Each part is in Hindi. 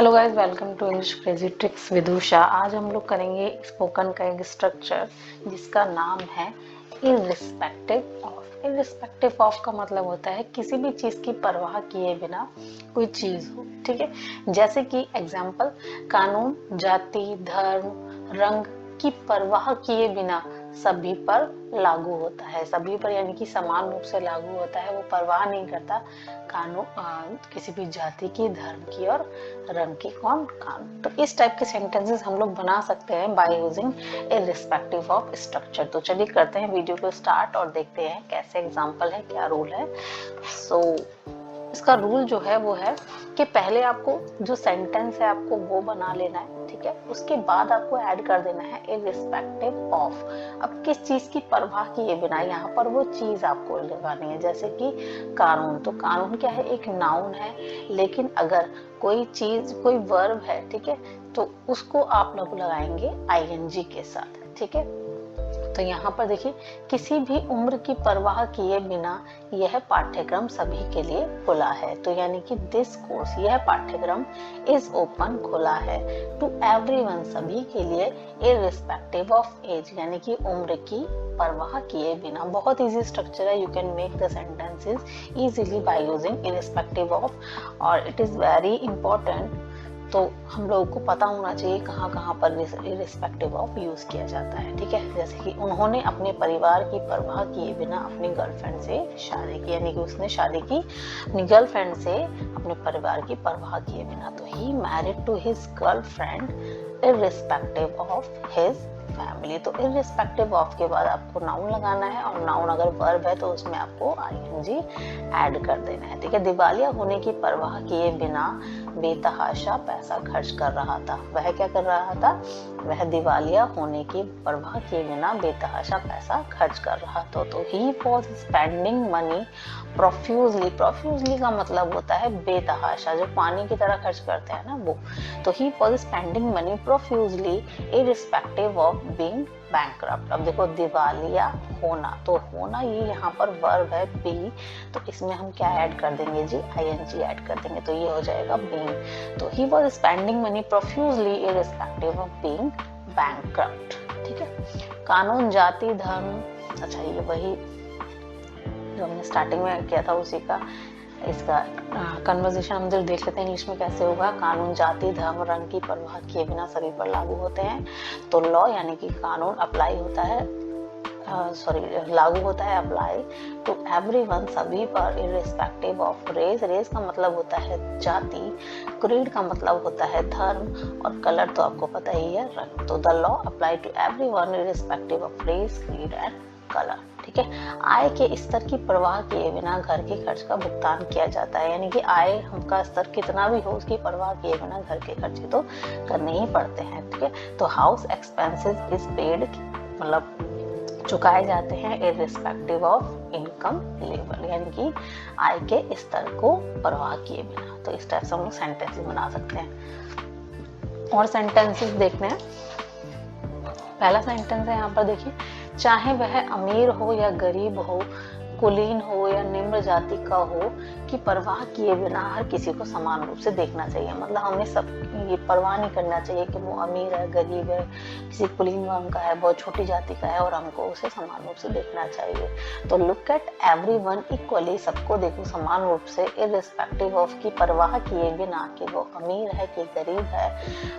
Hello guys, welcome to English crazy tricks with Usha. आज हम लोग करेंगे स्पोकन का एक स्ट्रक्चर जिसका नाम है इररिस्पेक्टिव ऑफ। इररिस्पेक्टिव ऑफ का मतलब होता है किसी भी चीज की परवाह किए बिना कोई चीज हो। ठीक है, जैसे कि एग्जाम्पल, कानून जाति धर्म रंग की परवाह किए बिना सभी पर लागू होता है। सभी पर यानी कि समान रूप से लागू होता है, वो परवाह नहीं करता कानून किसी भी जाति की, धर्म की और रंग की। कौन? कानून। तो इस टाइप के सेंटेंसेस हम लोग बना सकते हैं by using irrespective of structure. तो चलिए करते हैं वीडियो को स्टार्ट और देखते हैं कैसे एग्जांपल है, क्या रूल है। इसका रूल जो है वो है कि पहले आपको जो सेंटेंस है आपको वो बना लेना है। ठीक है, उसके बाद आपको ऐड कर देना है इररिस्पेक्टिव ऑफ। अब किस चीज की परवाह किए बिना, यहाँ पर वो चीज आपको लगानी है। जैसे कि कानून, तो कानून क्या है? एक नाउन है, लेकिन अगर कोई चीज, कोई वर्ब है, ठीक है, तो उसको आप लोग लगाएंगे आईएनजी के साथ। ठीक है, तो यहाँ पर देखिए, किसी भी उम्र की परवाह किए बिना यह पाठ्यक्रम सभी के लिए खुला है। तो यानी कि दिस कोर्स, यह पाठ्यक्रम इज ओपन, खुला है, टू एवरीवन, सभी के लिए, इररिस्पेक्टिव ऑफ एज, यानी कि उम्र की परवाह किए बिना। बहुत इजी स्ट्रक्चर है, you can make the sentences easily by using irrespective of. और इट इज वेरी इंपॉर्टेंट, तो हम लोगों को पता होना चाहिए कहाँ कहाँ पर इररिस्पेक्टिव ऑफ यूज किया जाता है। ठीक है, जैसे कि उन्होंने अपने परिवार की परवाह किए बिना अपनी गर्लफ्रेंड से शादी की, यानी कि उसने शादी की अपनी गर्लफ्रेंड से अपने परिवार की परवाह किए बिना। तो he married to his girlfriend irrespective of his family. तो इररिस्पेक्टिव ऑफ के बाद आपको नाउन लगाना है, और नाउन अगर वर्ब है तो उसमें आपको आईएनजी ऐड कर देना है। ठीक है, दिवालिया होने की परवाह किए बिना बेतहाशा पैसा खर्च कर रहा था। वह क्या कर रहा था? वह दिवालिया होने की परवाह किए बिना बेतहाशा पैसा खर्च कर रहा था। तो he was spending money profusely. Profusely का मतलब होता है बेतहाशा, जो पानी की तरह खर्च करते हैं ना, वो। तो he was spending money profusely irrespective of being bankrupt. अब देखो, दिवालिया होना, तो होना ये यहाँ पर वर्ब है बी, तो इसमें हम क्या ऐड कर देंगे जी? आईएनजी ऐड कर देंगे, तो ये हो जाएगा बीइंग। तो he was spending money profusely irrespective of being bankrupt. ठीक है, कानून जाति धर्म, अच्छा ये वही जो हमने स्टार्टिंग में किया था उसी का, इसका कन्वर्सेशन हम जब देख लेते हैं इंग्लिश में कैसे होगा। कानून जाति धर्म रंग की परवाह किए बिना सभी पर लागू होते हैं। तो लॉ यानी कि कानून अप्लाई होता है, लागू होता है, अप्लाई टू एवरीवन, सभी पर, इररिस्पेक्टिव ऑफ रेस। रेस का मतलब होता है जाति, क्रीड का मतलब होता है धर्म, और कलर तो आपको पता ही है, रंग। तो the law apply to everyone irrespective of race, creed and colour. ठीक है, आय के स्तर की परवाह किए बिना घर के खर्च का भुगतान किया जाता है। यानी कि आय हमका स्तर कितना भी हो, उसकी परवाह किए बिना घर के खर्चे तो करने ही पड़ते हैं। ठीक है, तो हाउस एक्सपेंसेस इज पेड, मतलब चुकाए जाते हैं इररिस्पेक्टिव ऑफ इनकम लेवल, यानी कि आय के स्तर को परवाह किए बिना। तो इस टाइप से हम लोग सेंटेंसेस बना सकते हैं। और सेंटेंसेस देखते हैं। पहला सेंटेंस है, यहाँ पर देखिए, चाहे वह अमीर हो या गरीब हो, कुलीन हो या निम्न जाति का हो, की परवाह किए बिना हर किसी को समान रूप से देखना चाहिए। मतलब हमें सब ये परवाह नहीं करना चाहिए कि वो अमीर है, गरीब है, किसी कुलीन वर्ग का है, बहुत छोटी जाति का है, और हमको उसे समान रूप से देखना चाहिए। तो लुक एट एवरीवन इक्वली, सबको देखो समान रूप से, इररिस्पेक्टिव ऑफ की परवाह किए बिना कि वो अमीर है कि गरीब है,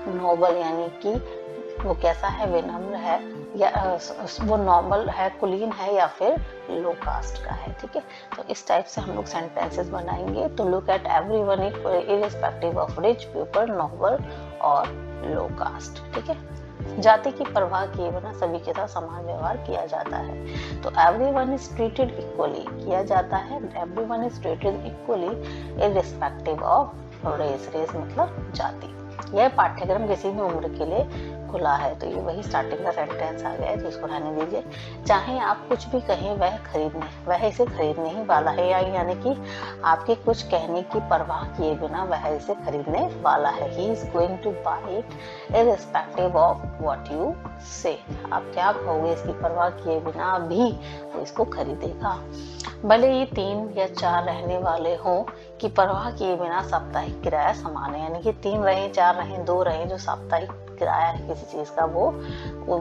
नोबल यानी कि वो कैसा है, विनम्र है, या वो नॉर्मल है, कुलीन है, या फिर लो कास्ट का है। ठीक है, तो इस टाइप से हम लोग सेंटेंसेस बनाएंगे। तो look at everyone irrespective of rich people, noble और लो कास्ट। ठीक है, जाति की परवाह किए बिना सभी के साथ समान व्यवहार किया जाता है। तो एवरीवन इज ट्रीटेड इक्वली किया जाता है, everyone is treated equally irrespective of race. Race मतलब जाति। यह पाठ्यक्रम किसी भी उम्र के लिए खुला है। तो ये वही स्टार्टिंग का सेंटेंस आ गया है, तो इसको रहने दीजिए। चाहे आप कुछ भी कहें वह इसे खरीदने ही वाला है, यानी कि आपके कुछ कहने की परवाह किए बिना वह इसे खरीदने वाला है। He is going to buy it irrespective of what you say। आप क्या कहोगे इसकी परवाह किए बिना भी वो इसको खरीदेगा। भले ही 3 या 4 रहने वाले हों कि परवाह किए बिना साप्ताहिक किराया समान है, यानी कि 3 रहे, 4 रहे, 2 रहे, जो साप्ताहिक किराया है किसी चीज का वो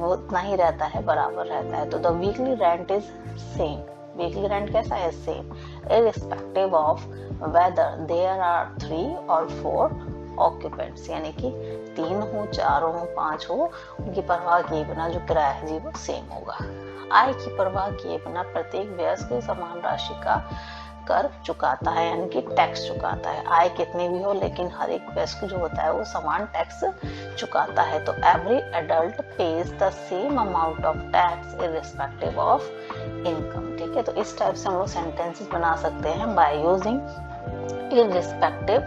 उतना ही रहता है, बराबर रहता है। तो the weekly rent is same. Weekly rent कैसा है? Same, irrespective of weather there are 3 और 4 ऑक्यूपेंट्स, यानी कि 3 हो, 4 हो, 5 हो, उनकी परवाह किए बिना जो किराया है जी वो सेम होगा। आय की परवाह किए बिना प्रत्येक वयस्क समान राशि का कर चुकाता है, यानी कि टैक्स चुकाता है। आय कितनी भी हो लेकिन हर एक वयस्क जो होता है वो समान टैक्स चुकाता है। तो every adult page the same amount of tax irrespective of income. ठीक है, तो इस टाइप से हम लोग सेंटेंसेस बना सकते हैं बाय यूजिंग इररिस्पेक्टिव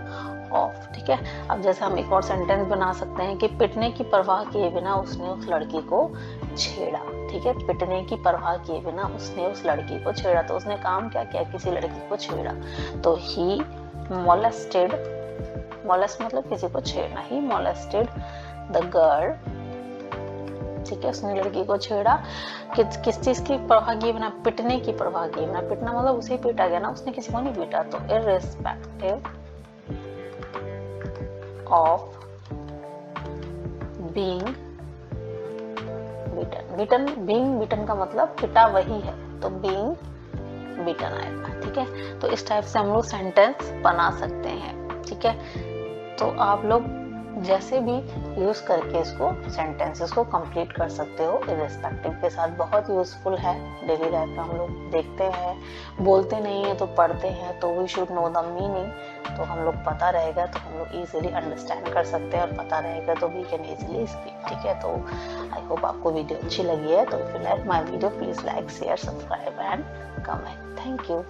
ऑफ। ठीक है, अब जैसे हम एक और सेंटेंस बना सकते हैं कि पिटने की परवाह किए बिना उसने उस लड़की को छेड़ा। ठीक है, पिटने की परवाह किए बिना उसने उस लड़की को छेड़ा। तो उसने काम क्या किया? किसी लड़की को छेड़ा। तो ही मोलेस्टेड, मोलेस्ट मतलब किसी को छेड़ना, ही मोलेस्टेड द गर्ल। ठीक है, उसने लड़की को छेड़ा किस चीज की परवाह किए बिना? पिटने की परवाह किए बिना। पिटना मतलब उसे पीटा गया ना, उसने किसी को नहीं पीटा। तो irrespective of being beaten. Being beaten का मतलब पिटा वही है, तो बीइंग बीटन आएगा। ठीक है, तो इस टाइप से हम लोग सेंटेंस बना सकते हैं। ठीक है, तो आप लोग जैसे भी यूज करके इसको सेंटेंसेस को कंप्लीट कर सकते हो इररिस्पेक्टिव के साथ। बहुत यूजफुल है डेली लाइफ में। हम लोग देखते हैं, बोलते नहीं है तो पढ़ते हैं, तो we should know the meaning. तो हम लोग पता रहेगा तो हम लोग इजीली अंडरस्टैंड कर सकते हैं, और पता रहेगा तो वी कैन इजीली स्पीक। ठीक है, तो आई होप आपको वीडियो अच्छी लगी है। तो if you like my video please like, share, subscribe and comment. Thank you.